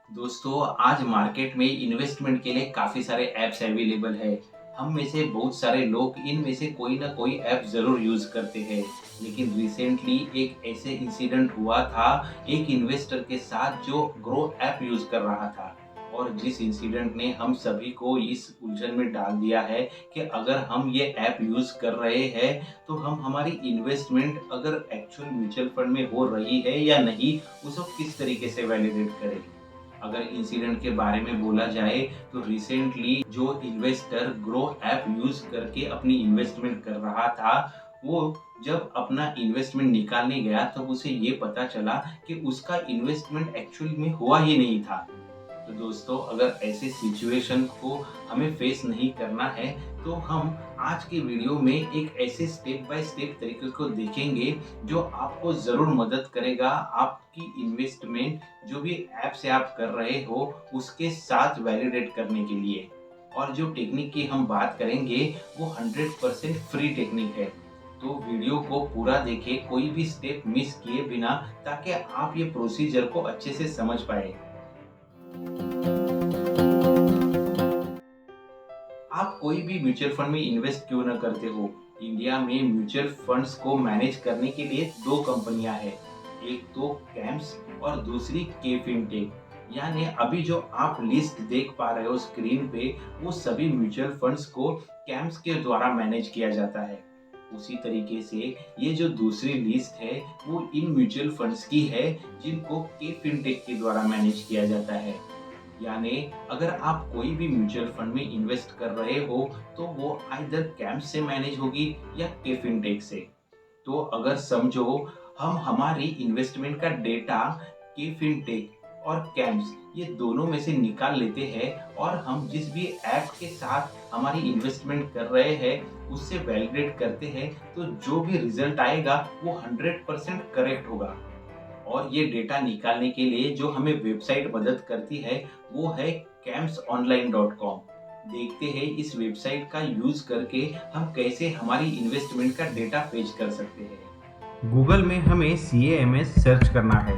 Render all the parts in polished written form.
दोस्तों, आज मार्केट में इन्वेस्टमेंट के लिए काफ़ी सारे ऐप्स अवेलेबल है। हम में से बहुत सारे लोग इनमें से कोई ना कोई ऐप ज़रूर यूज़ करते हैं। लेकिन रिसेंटली एक ऐसे इंसिडेंट हुआ था एक इन्वेस्टर के साथ जो ग्रो ऐप यूज़ कर रहा था। और जिस इंसिडेंट ने हम सभी को इस उलझन में डाल दिया है कि अगर हम ये ऐप यूज़ कर रहे हैं तो हम हमारी इन्वेस्टमेंट अगर एक्चुअल म्यूचुअल फंड में हो रही है या नहीं, उसको किस तरीके से वैलिडेट करें। अगर इंसिडेंट के बारे में बोला जाए तो रिसेंटली जो इन्वेस्टर ग्रो ऐप यूज करके अपनी इन्वेस्टमेंट कर रहा था, वो जब अपना इन्वेस्टमेंट निकालने गया तब उसे ये पता चला कि उसका इन्वेस्टमेंट एक्चुअल में हुआ ही नहीं था। तो दोस्तों, अगर ऐसे सिचुएशन को हमें फेस नहीं करना है तो हम आज की वीडियो में एक ऐसे स्टेप बाय स्टेप तरीके को देखेंगे जो आपको ज़रूर मदद करेगा आपकी इन्वेस्टमेंट जो भी ऐप से आप कर रहे हो उसके साथ वैलिडेट करने के लिए। और जो टेक्निक की हम बात करेंगे वो 100% फ्री टेक्निक है। तो वीडियो को पूरा देखें, कोई भी स्टेप मिस किए बिना, ताकि आप ये प्रोसीजर को अच्छे से समझ पाए। आप कोई भी म्यूचुअल फंड में इन्वेस्ट क्यों न करते हो, इंडिया में म्यूचुअल फंड्स को मैनेज करने के लिए दो कंपनियां हैं। एक तो कैम्स और दूसरी के फिनटेक। यानी अभी जो आप लिस्ट देख पा रहे हो स्क्रीन पे, वो सभी म्यूचुअल फंड्स को कैम्स के द्वारा मैनेज किया जाता है। उसी तरीके से ये जो दूसरी लिस्ट है वो इन म्यूचुअल फंड्स की है जिनको के फिनटेक के द्वारा मैनेज किया जाता है। यानी अगर आप कोई भी म्यूचुअल फंड में इन्वेस्ट कर रहे हो तो वो आइदर कैम्प से मैनेज होगी या के फिनटेक से। तो अगर समझो हम हमारी इन्वेस्टमेंट का डेटा के फिनटेक और कैम्प्स ये दोनों में से निकाल लेते हैं और हम जिस भी ऐप के साथ हमारी इन्वेस्टमेंट कर रहे हैं उससे वैलिडेट करते हैं, तो जो भी रिजल्ट आएगा वो 100% करेक्ट होगा। और ये डेटा निकालने के लिए जो हमें वेबसाइट मदद करती है वो है campsonline.com। देखते हैं इस वेबसाइट का यूज करके हम कैसे हमारी इन्वेस्टमेंट का डेटा फेच कर सकते हैं। गूगल में हमें CAMS सर्च करना है।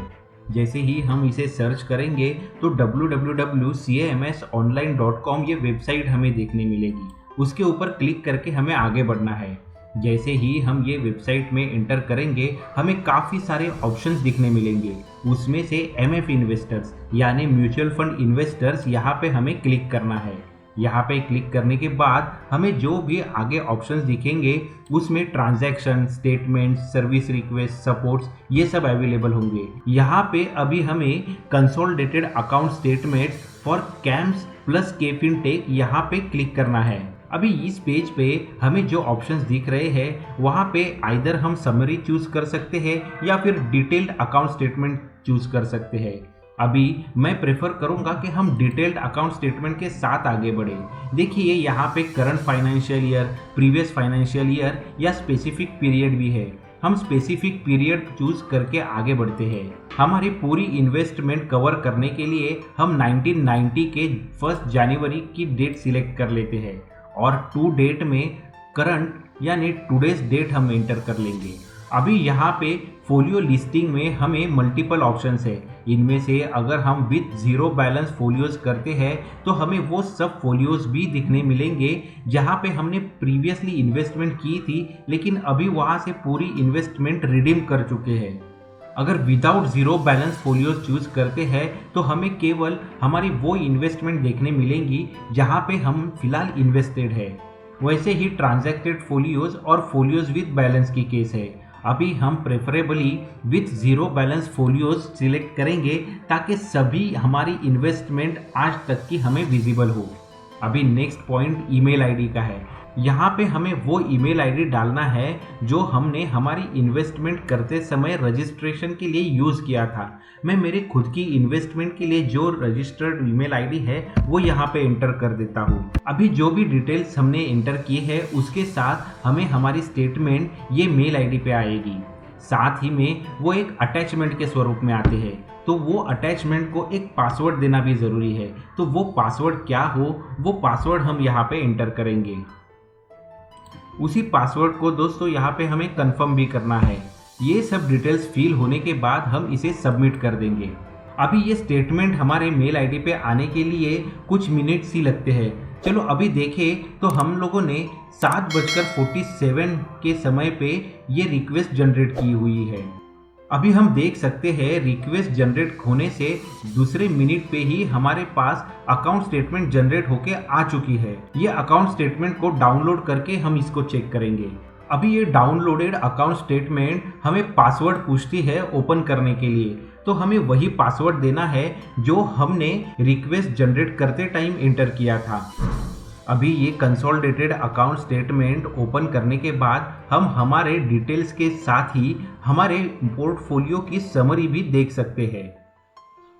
जैसे ही हम इसे सर्च करेंगे तो www.camsonline.com ये वेबसाइट हमें देखने मिलेगी। उसके ऊपर क्लिक करके हमें आगे बढ़ना है। जैसे ही हम ये वेबसाइट में एंटर करेंगे हमें काफ़ी सारे ऑप्शंस दिखने मिलेंगे। उसमें से MF इन्वेस्टर्स यानी म्यूचुअल फंड इन्वेस्टर्स यहाँ पे हमें क्लिक करना है। यहाँ पे क्लिक करने के बाद हमें जो भी आगे ऑप्शंस दिखेंगे उसमें transaction, statement, service request, supports ये सब अवेलेबल होंगे। यहाँ पे अभी हमें consolidated account statement for camps plus K fintech यहाँ पे क्लिक करना है। अभी इस पेज पे हमें जो ऑप्शंस दिख रहे हैं वहाँ पे आइदर हम समरी चूज कर सकते हैं या फिर डिटेल्ड अकाउंट स्टेटमेंट चूज कर सकते हैं। अभी मैं प्रेफर करूंगा कि हम डिटेल्ड अकाउंट स्टेटमेंट के साथ आगे बढ़ें। देखिए यहाँ पे current financial year, previous financial year या स्पेसिफिक पीरियड भी है। हम स्पेसिफिक पीरियड चूज करके आगे बढ़ते हैं। हमारी पूरी इन्वेस्टमेंट कवर करने के लिए हम 1990 के 1 जनवरी की डेट सिलेक्ट कर लेते हैं और टू डेट में करंट यानी टुडेज डेट हम एंटर कर लेंगे। अभी यहाँ पे फोलियो लिस्टिंग में हमें मल्टीपल ऑप्शंस है। इनमें से अगर हम विथ जीरो बैलेंस फोलियोज करते हैं तो हमें वो सब फोलियोज भी दिखने मिलेंगे जहाँ पे हमने प्रीवियसली इन्वेस्टमेंट की थी लेकिन अभी वहाँ से पूरी इन्वेस्टमेंट रिडीम कर चुके हैं। अगर without zero balance folios choose करते हैं तो हमें केवल हमारी वो इन्वेस्टमेंट देखने मिलेंगी जहाँ पे हम फिलहाल इन्वेस्टेड है। वैसे ही ट्रांजैक्टेड फोलियोज और फोलियोज विद बैलेंस की केस है। अभी हम preferably with zero balance folios select करेंगे ताकि सभी हमारी इन्वेस्टमेंट आज तक की हमें विजिबल हो। अभी नेक्स्ट पॉइंट ईमेल आईडी का है। यहाँ पे हमें वो ईमेल आईडी डालना है जो हमने हमारी इन्वेस्टमेंट करते समय रजिस्ट्रेशन के लिए यूज़ किया था। मैं मेरे खुद की इन्वेस्टमेंट के लिए जो रजिस्टर्ड ईमेल आईडी है वो यहाँ पे एंटर कर देता हूँ। अभी जो भी डिटेल्स हमने एंटर की है उसके साथ हमें हमारी स्टेटमेंट ये मेल आईडी पे आएगी। साथ ही में वो एक अटैचमेंट के स्वरूप में आते हैं, तो वो अटैचमेंट को एक पासवर्ड देना भी ज़रूरी है। तो वो पासवर्ड क्या हो, वो पासवर्ड हम यहाँ पे एंटर करेंगे। उसी पासवर्ड को दोस्तों यहाँ पे हमें कंफर्म भी करना है। ये सब डिटेल्स फिल होने के बाद हम इसे सबमिट कर देंगे। अभी ये स्टेटमेंट हमारे मेल आईडी पे आने के लिए कुछ मिनट्स ही लगते हैं। चलो अभी देखें तो हम लोगों ने 7:47 के समय पे ये रिक्वेस्ट जनरेट की हुई है। अभी हम देख सकते हैं रिक्वेस्ट जनरेट होने से दूसरे मिनट पे ही हमारे पास अकाउंट स्टेटमेंट जनरेट होके आ चुकी है। ये अकाउंट स्टेटमेंट को डाउनलोड करके हम इसको चेक करेंगे। अभी ये डाउनलोडेड अकाउंट स्टेटमेंट हमें पासवर्ड पूछती है ओपन करने के लिए, तो हमें वही पासवर्ड देना है जो हमने रिक्वेस्ट जनरेट करते टाइम एंटर किया था। अभी ये कंसोलिडेटेड अकाउंट स्टेटमेंट ओपन करने के बाद हम हमारे डिटेल्स के साथ ही हमारे पोर्टफोलियो की समरी भी देख सकते हैं।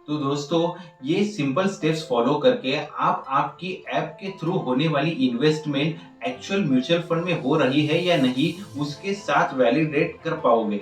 तो दोस्तों, ये सिंपल स्टेप्स फॉलो करके आप आपकी ऐप के थ्रू होने वाली इन्वेस्टमेंट एक्चुअल म्यूचुअल फंड में हो रही है या नहीं, उसके साथ वैलिडेट कर पाओगे।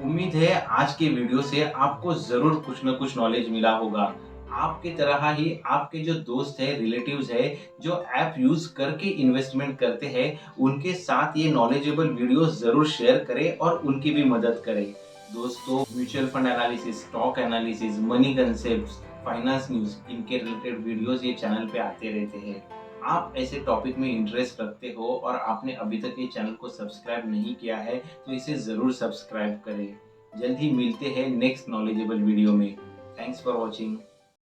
उम्मीद है आज के वीडियो से आपको जरूर कुछ न कुछ नॉलेज मिला होगा। आपके तरह ही आपके जो दोस्त है, रिलेटिव्स है, जो ऐप यूज करके इन्वेस्टमेंट करते हैं, उनके साथ ये नॉलेजेबल वीडियो जरूर शेयर करें और उनकी भी मदद करें। दोस्तों, mutual fund analysis, stock analysis, money concepts, finance news, इनके रिलेटेड वीडियोस ये चैनल पे आते रहते हैं। आप ऐसे टॉपिक में इंटरेस्ट रखते हो और आपने अभी तक ये चैनल को सब्सक्राइब नहीं किया है तो इसे जरूर सब्सक्राइब करें। जल्द ही मिलते हैं नेक्स्ट नॉलेजेबल वीडियो में। Thanks for watching.